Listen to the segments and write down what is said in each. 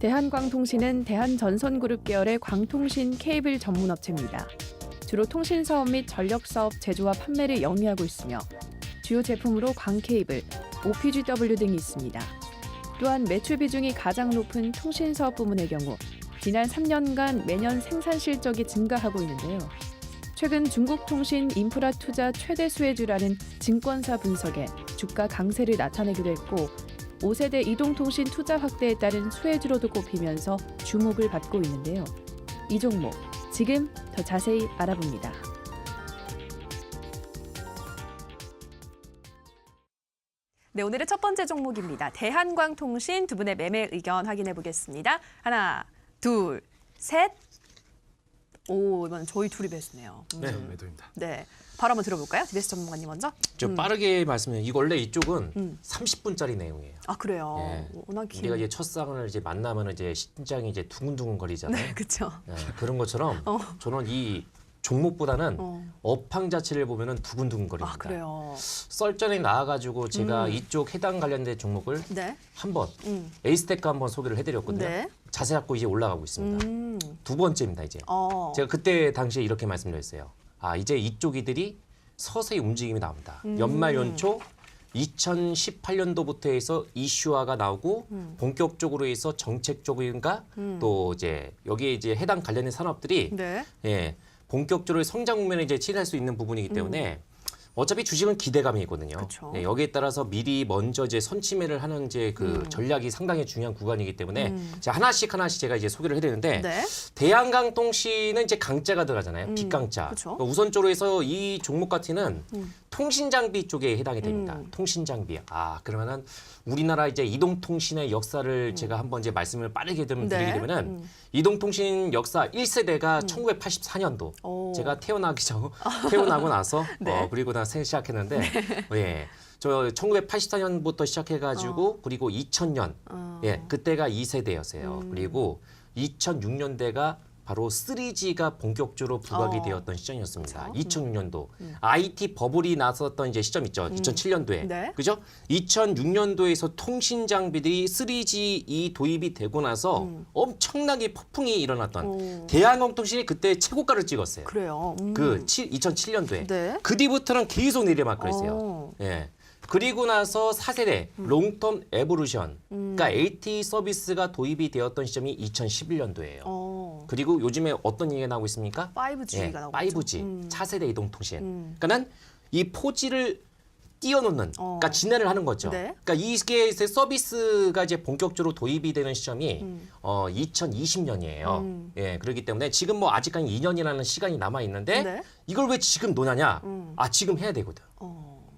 대한광통신은 대한전선그룹 계열의 광통신 케이블 전문 업체입니다. 주로 통신 사업 및 전력 사업 제조와 판매를 영위하고 있으며 주요 제품으로 광케이블, OPGW 등이 있습니다. 또한 매출 비중이 가장 높은 통신 사업 부문의 경우 지난 3년간 매년 생산 실적이 증가하고 있는데요. 최근 중국통신 인프라 투자 최대 수혜주라는 증권사 분석에 주가 강세를 나타내기도 했고 5세대 이동통신 투자 확대에 따른 수혜주로도 꼽히면서 주목을 받고 있는데요. 이 종목 지금 더 자세히 알아봅니다. 네, 오늘의 첫 번째 종목입니다. 대한광통신 두 분의 매매 의견 확인해 보겠습니다. 하나, 둘, 셋. 오, 이건 저희 둘이 매수네요. 네, 매도입니다. 네, 바로 한번 들어볼까요? 디베스 전문가님 먼저. 좀 빠르게 말씀드리면 이 원래 이쪽은 30분짜리 내용이에요. 아, 그래요. 예. 워낙 긴. 우리가 이제 첫상을 이제 만나면 이제 심장이 이제 두근두근 거리잖아요. 네, 그렇죠. 예, 그런 것처럼 저는 이 종목보다는 업황 자체를 보면은 두근두근 거립니다. 아, 그래요. 썰전에 나와가지고 제가 이쪽 해당 관련된 종목을 네. 한번 에이스테크 한번 소개를 해드렸거든요. 네. 자세 잡고 이제 올라가고 있습니다. 두 번째입니다 이제. 제가 그때 당시에 이렇게 말씀드렸어요. 아 이제 이쪽이들이 서서히 움직임이 나옵니다. 연말 연초 2018년도부터 해서 이슈화가 나오고 본격적으로 해서 정책적인가 또 이제 여기에 이제 해당 관련된 산업들이 네. 예. 본격적으로 성장 국면에 이제 치러할 수 있는 부분이기 때문에 어차피 주식은 기대감이 있거든요. 네, 여기에 따라서 미리 먼저 이제 선침해를 하는 이제 그 전략이 상당히 중요한 구간이기 때문에 제가 하나씩 제가 이제 소개를 해드리는데 네. 대한강통신은 이제 강자가 들어가잖아요. 빅강자. 그쵸. 우선적으로 해서 이 종목 같이는 통신장비 쪽에 해당이 됩니다. 통신장비. 아 그러면은 우리나라 이제 이동통신의 역사를 제가 한번 이제 말씀을 빠르게 좀 드리게 되면은 이동통신 역사 1세대가 1984년도 제가 태어나고 나서 네. 그리고 나 시작했는데 예. 저 1984년부터 시작해가지고 그리고 2000년 예 그때가 2세대였어요. 그리고 2006년대가 바로 3G가 본격적으로 부각이 되었던 시점이었습니다. 2006년도 IT 버블이 나섰던 이제 시점 있죠. 2007년도에 네. 그죠? 2006년도에서 통신 장비들이 3G 도입이 되고 나서 엄청나게 폭풍이 일어났던 대한항공통신이 그때 최고가를 찍었어요. 그래요. 그 2007년도에 네. 그 뒤부터는 계속 내리막고 있어요. 예. 그리고 나서 4세대 롱텀 에볼루션, 그러니까 LTE 서비스가 도입이 되었던 시점이 2011년도예요. 그리고 요즘에 어떤 얘기가 나오고 있습니까? 5G가 나오고 5G, 차세대 이동통신. 그러니까는 이 4G를 띄워놓는, 그러니까 진행을 하는 거죠. 네. 그러니까 이게 서비스가 이제 본격적으로 도입이 되는 시점이 2020년이에요. 예, 그렇기 때문에 지금 뭐 아직까지 2년이라는 시간이 남아 있는데 네. 이걸 왜 지금 노냐냐? 아 지금 해야 되거든.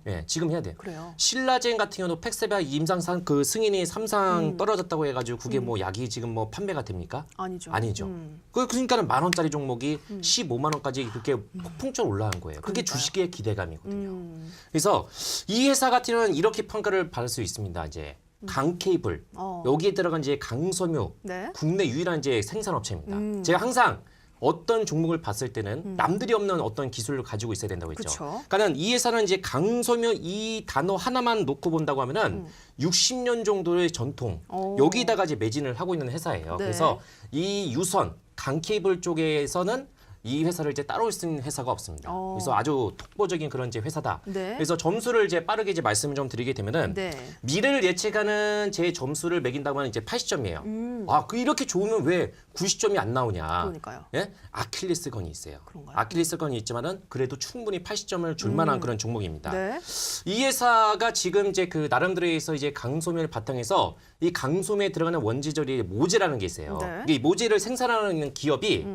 예, 지금 해야 돼요. 그래요. 신라젠 같은 경우도 팩세바 임상상 그 승인이 3상 떨어졌다고 해가지고 그게 뭐 약이 지금 뭐 판매가 됩니까? 아니죠. 아니죠. 그러니까는 10,000원짜리 종목이 15만 원까지 그렇게 폭풍적으로 올라간 거예요. 그게 그러니까요. 주식의 기대감이거든요. 그래서 이 회사 같은 경우는 이렇게 평가를 받을 수 있습니다. 이제 강케이블 여기에 들어간 이제 강섬유 네. 국내 유일한 이제 생산업체입니다. 제가 항상 어떤 종목을 봤을 때는 남들이 없는 어떤 기술을 가지고 있어야 된다고 했죠. 그쵸. 그러니까는 이 회사는 이제 강섬유 이 단어 하나만 놓고 본다고 하면은 60년 정도의 전통 여기다가 이제 매진을 하고 있는 회사예요. 네. 그래서 이 유선 강케이블 쪽에서는 이 회사를 이제 따라올 수 있는 회사가 없습니다. 그래서 아주 독보적인 그런 이제 회사다. 네. 그래서 점수를 이제 빠르게 이제 말씀을 좀 드리게 되면은 네. 미래를 예측하는 제 점수를 매긴다고 하면 이제 80점이에요. 아, 그 이렇게 좋으면 왜 90점이 안 나오냐? 그러니까요. 예? 아킬레스건이 있어요. 그런가요? 아킬레스건이 있지만은 그래도 충분히 80점을 줄 만한 그런 종목입니다. 네. 이 회사가 지금 이제 그 나름대로에서 이제 강소매를 바탕해서 이 강소매에 들어가는 원재료이 모재라는 게 있어요. 네. 이 모재를 생산하는 기업이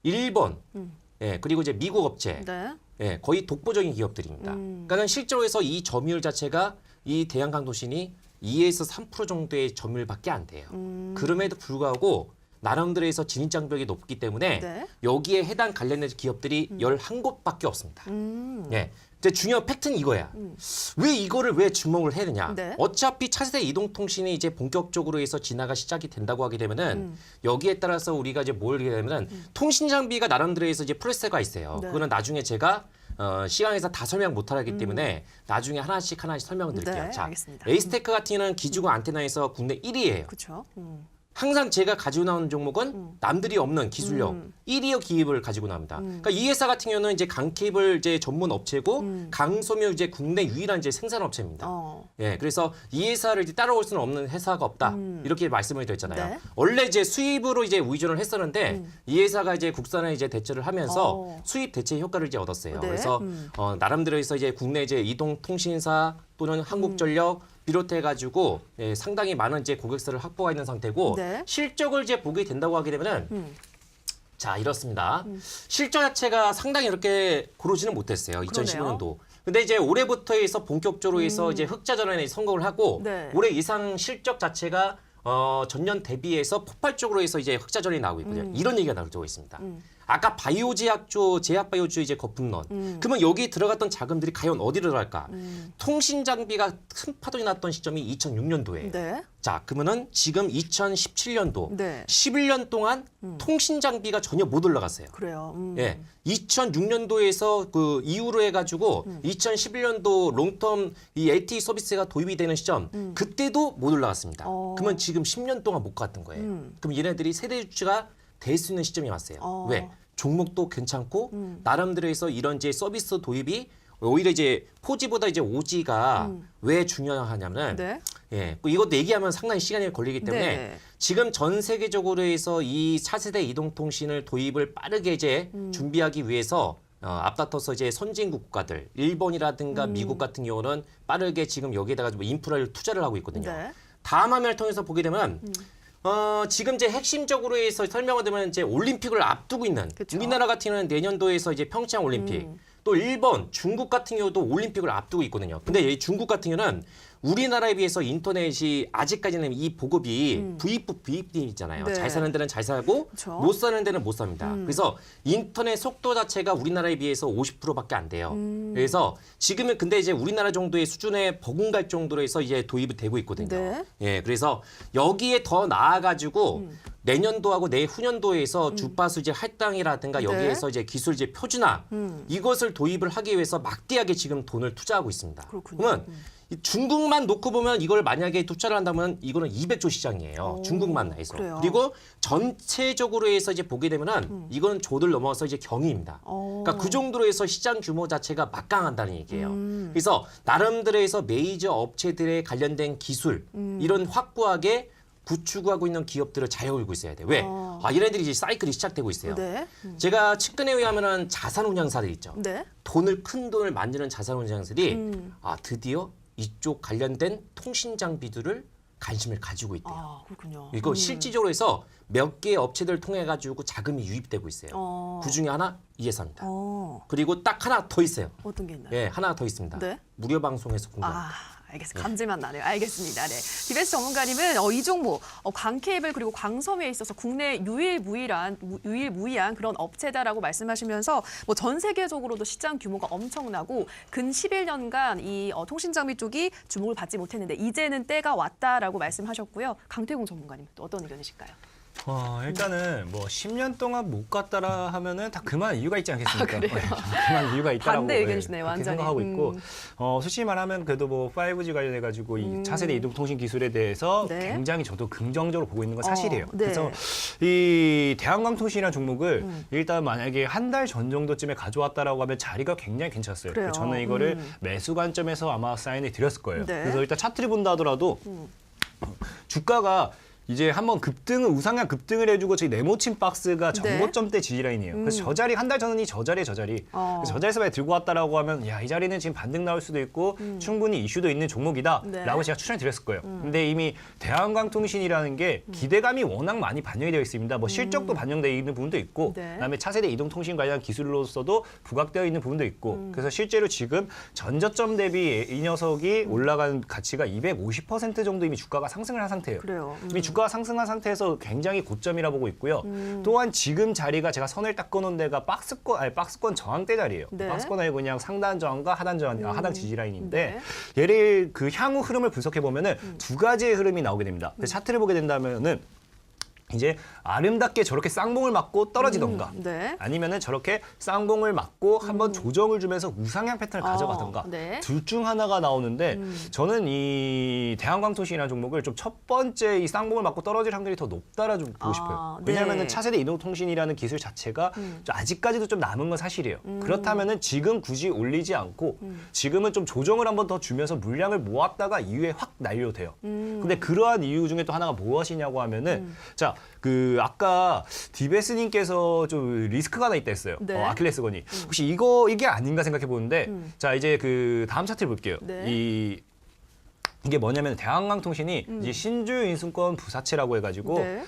일본, 예, 그리고 이제 미국 업체, 네. 예, 거의 독보적인 기업들입니다. 그러니까는 실제로 해서 이 점유율 자체가 이 대한강도신이 2에서 3% 정도의 점유율밖에 안 돼요. 그럼에도 불구하고 나름대로 해서 진입장벽이 높기 때문에 네. 여기에 해당 관련된 기업들이 11곳밖에 없습니다. 예. 근데 중요한 팩트는 이거야. 왜 이거를 왜 주목을 해야 되냐? 네. 어차피 차세대 이동통신이 이제 본격적으로 해서 진화가 시작이 된다고 하게 되면은 여기에 따라서 우리가 이제 뭘 하게 되면은 통신 장비가 나름대로 해서 이제 프로세서가 있어요. 네. 그거는 나중에 제가 시간에서 다 설명 못 하기 때문에 나중에 하나씩 설명을 드릴게요. 네, 자, 알겠습니다. 에이스테크 같은 경우는 기지국 안테나에서 국내 1위예요. 그렇죠. 항상 제가 가지고 나오는 종목은 남들이 없는 기술력 1위 기업을 가지고 나옵니다. 그러니까 이 회사 같은 경우는 이제 강케이블 이제 전문 업체고 강소묘 이제 국내 유일한 이제 생산 업체입니다. 예, 그래서 이 회사를 이제 따라올 수는 없는 회사가 없다. 이렇게 말씀을 드렸잖아요. 네. 원래 이제 수입으로 이제 의존을 했었는데 이 회사가 이제 국산에 이제 대처를 하면서 수입 대체 효과를 이제 얻었어요. 네. 그래서 나름대로 해서 이제 국내 이제 이동통신사 또는 한국전력 비롯해가지고 예, 상당히 많은 이제 고객사를 확보가 있는 상태고 네. 실적을 이제 보게 된다고 하게 되면은 자 이렇습니다. 실적 자체가 상당히 이렇게 고르지는 못했어요. 2015년도. 근데 이제 올해부터 해서 본격적으로 해서 이제 흑자 전환에 성공을 하고 네. 올해 예상 실적 자체가 전년 대비해서 폭발적으로 해서 이제 흑자 전환이 나오고 있거든요. 이런 얘기가 나오고 있습니다. 아까 바이오제약조, 제약바이오주 이제 거품론. 그러면 여기 들어갔던 자금들이 과연 어디로 들어갈까? 통신 장비가 큰 파동이 났던 시점이 2006년도에. 네. 자, 그러면은 지금 2017년도, 네. 11년 동안 통신 장비가 전혀 못 올라갔어요. 그래요. 예, 2006년도에서 그 이후로 해가지고 2011년도 롱텀 이 LTE 서비스가 도입이 되는 시점 그때도 못 올라갔습니다. 그러면 지금 10년 동안 못 갔던 거예요. 그럼 얘네들이 세대 주주가 될 수 있는 시점이 왔어요. 왜? 종목도 괜찮고 나름대로 해서 이런 이제 서비스 도입이 오히려 이제 4G보다 이제 5G가 왜 중요하냐면 네. 예, 이것도 얘기하면 상당히 시간이 걸리기 때문에 네. 지금 전 세계적으로 해서 이 차세대 이동통신을 도입을 빠르게 이제 준비하기 위해서 앞다퉈서 이제 선진국 국가들, 일본이라든가 미국 같은 경우는 빠르게 지금 여기에다가 좀 인프라를 투자를 하고 있거든요. 네. 다음 화면을 통해서 보게 되면 지금 이제 핵심적으로 해서 설명을 드리면 이제 올림픽을 앞두고 있는 그쵸. 우리나라 같은 경우는 내년도에서 이제 평창 올림픽 또 일본, 중국 같은 경우도 올림픽을 앞두고 있거든요. 근데 이 중국 같은 경우는 우리나라에 비해서 인터넷이 아직까지는 이 보급이 VFB 있잖아요. 네. 잘 사는 데는 잘 살고 그쵸. 못 사는 데는 못 삽니다. 그래서 인터넷 속도 자체가 우리나라에 비해서 50%밖에 안 돼요. 그래서 지금은 근데 이제 우리나라 정도의 수준에 버금갈 정도로 해서 이제 도입이 되고 있거든요. 네. 예, 그래서 여기에 더 나아가지고 내년도하고 내후년도에서 주파수 이제 할당이라든가 네. 여기에서 이제 기술 이제 표준화 이것을 도입을 하기 위해서 막대하게 지금 돈을 투자하고 있습니다. 그렇군요. 그러면 이 중국만 놓고 보면 이걸 만약에 투자를 한다면 이거는 200조 시장이에요. 중국만 해서. 그래요. 그리고 전체적으로 해서 이제 보게 되면은 이건 조를 넘어서 이제 경위입니다. 그러니까 그 정도로 해서 시장 규모 자체가 막강한다는 얘기예요. 그래서 나름대로 해서 메이저 업체들에 관련된 기술 이런 확고하게 구축하고 있는 기업들을 잘 열고 있어야 돼. 왜? 얘네들이 이제 사이클이 시작되고 있어요. 네. 제가 측근에 의하면은 자산 운양사들 있죠. 네. 큰 돈을 만드는 자산 운양사들이 드디어 이쪽 관련된 통신 장비들을 관심을 가지고 있대요. 아, 그렇군요. 이거 실질적으로 해서 몇 개의 업체들을 통해 가지고 자금이 유입되고 있어요. 그 중에 하나 이 회사입니다. 그리고 딱 하나 더 있어요. 어떤 게 있나요? 예, 하나 더 있습니다. 네. 무료 방송에서 공개합니다. 알겠습니다. 감질만 나네요. 알겠습니다. 네. 디베스 전문가님은 이 종목 광케이블 그리고 광섬에 있어서 국내 유일무이한 그런 업체다라고 말씀하시면서 뭐 전 세계적으로도 시장 규모가 엄청나고 근 11년간 이 통신 장비 쪽이 주목을 받지 못했는데 이제는 때가 왔다라고 말씀하셨고요. 강태공 전문가님 또 어떤 의견이실까요? 일단은 뭐 10년 동안 못 갔다라 하면은 다 그만 이유가 있지 않겠습니까? 그래요? 그만 이유가 있다라고 반대 의견이시네요, 그렇게 완전히. 생각하고 있고 솔직히 말하면 그래도 뭐 5G 관련해 가지고 이 차세대 이동통신 기술에 대해서 네. 굉장히 저도 긍정적으로 보고 있는 건 사실이에요. 네. 그래서 이 대한광통신이라는 종목을 일단 만약에 한 달 전 정도쯤에 가져왔다라고 하면 자리가 굉장히 괜찮았어요. 그래요. 저는 이거를 매수 관점에서 아마 사인을 드렸을 거예요. 네. 그래서 일단 차트를 본다 하더라도 주가가 이제 한번 우상향 급등을 해주고 저희 네모친 박스가 전고점대 지지라인이에요. 그래서 저 자리 한 달 전이 저 자리에 그래서 저 자리에서 만약 들고 왔다라고 하면 야, 이 자리는 지금 반등 나올 수도 있고 충분히 이슈도 있는 종목이다라고 네. 제가 추천을 드렸을 거예요. 근데 이미 대한광통신이라는 게 기대감이 워낙 많이 반영이 되어 있습니다. 뭐 실적도 반영되어 있는 부분도 있고 네. 그다음에 차세대 이동통신 관련 기술로서도 부각되어 있는 부분도 있고 그래서 실제로 지금 전저점 대비 이 녀석이 올라간 가치가 250% 정도 이미 주가가 상승을 한 상태예요. 그래요. 이미 주가가 상승한 상태에서 굉장히 고점이라 보고 있고요. 또한 지금 자리가 제가 선을 딱 꺼놓은 데가 박스권 저항대 자리예요. 네. 박스권 아니고 그냥 상단 저항과 하단 저항, 하단 지지 라인인데 네. 얘를 그 향후 흐름을 분석해 보면은 두 가지의 흐름이 나오게 됩니다. 그 차트를 보게 된다면은 이제 아름답게 저렇게 쌍봉을 맞고 떨어지던가 네. 아니면은 저렇게 쌍봉을 맞고 한번 조정을 주면서 우상향 패턴을 가져가던가 네. 둘 중 하나가 나오는데 저는 이 대한광통신이라는 종목을 좀 첫 번째 이 쌍봉을 맞고 떨어질 확률이 더 높다라 좀 보고 싶어요. 네. 왜냐하면은 차세대 이동통신이라는 기술 자체가 좀 아직까지도 좀 남은 건 사실이에요. 그렇다면은 지금 굳이 올리지 않고 지금은 좀 조정을 한번 더 주면서 물량을 모았다가 이후에 확 날려도 돼요. 근데 그러한 이유 중에 또 하나가 무엇이냐고 하면은 자, 그 아까 디베스님께서 좀 리스크가 하나 있다 했어요. 네. 아킬레스건이. 혹시 이게 아닌가 생각해 보는데 자, 이제 그 다음 차트를 볼게요. 네. 이게 뭐냐면 대한광통신이 이제 신주인수권 부사채라고 해가지고 네.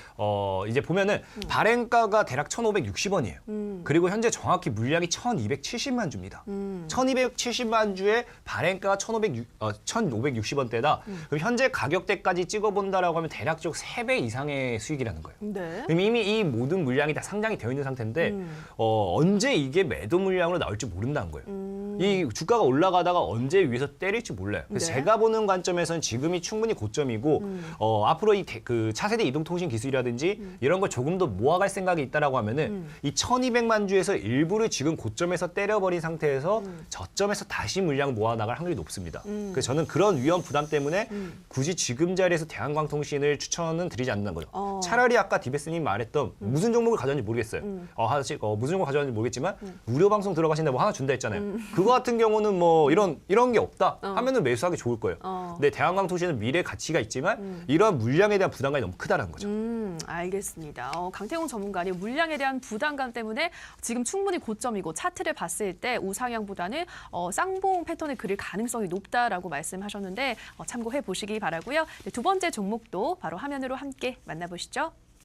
이제 보면은 발행가가 대략 1,560원이에요. 그리고 현재 정확히 물량이 1,270만 주입니다. 1,270만 주에 발행가가 1,560원대다. 그럼 현재 가격대까지 찍어본다라고 하면 대략적 3배 이상의 수익이라는 거예요. 네. 그럼 이미 이 모든 물량이 다 상장이 되어 있는 상태인데 언제 이게 매도 물량으로 나올지 모른다는 거예요. 이 주가가 올라가다가 언제 위에서 때릴지 몰라요. 그래서 네. 제가 보는 관점에서는 지금이 충분히 고점이고 앞으로 그 차세대 이동통신 기술이라든지 이런 걸 조금 더 모아갈 생각이 있다라고 하면은 이 1,200만 주에서 일부를 지금 고점에서 때려버린 상태에서 저점에서 다시 물량 모아나갈 확률이 높습니다. 그래서 저는 그런 위험 부담 때문에 굳이 지금 자리에서 대한광통신을 추천은 드리지 않는 거죠. 차라리 아까 디베스님 말했던 무슨 종목을 가져왔는지 모르겠어요. 하나씩 무슨 종목을 가져왔는지 모르겠지만 무료 방송 들어가신다 뭐 하나 준다 했잖아요. 그거 같은 경우는 뭐 이런 게 없다 하면은 매수하기 좋을 거예요. 근데 대한광통신은 미래 가치가 있지만 이러한 물량에 대한 부담감이 너무 크다는 거죠. 알겠습니다. 강태공 전문가님 물량에 대한 부담감 때문에 지금 충분히 고점이고 차트를 봤을 때 우상향보다는 쌍봉 패턴을 그릴 가능성이 높다라고 말씀하셨는데 참고해 보시기 바라고요. 네, 두 번째 종목도 바로 화면으로 함께 만나보시죠.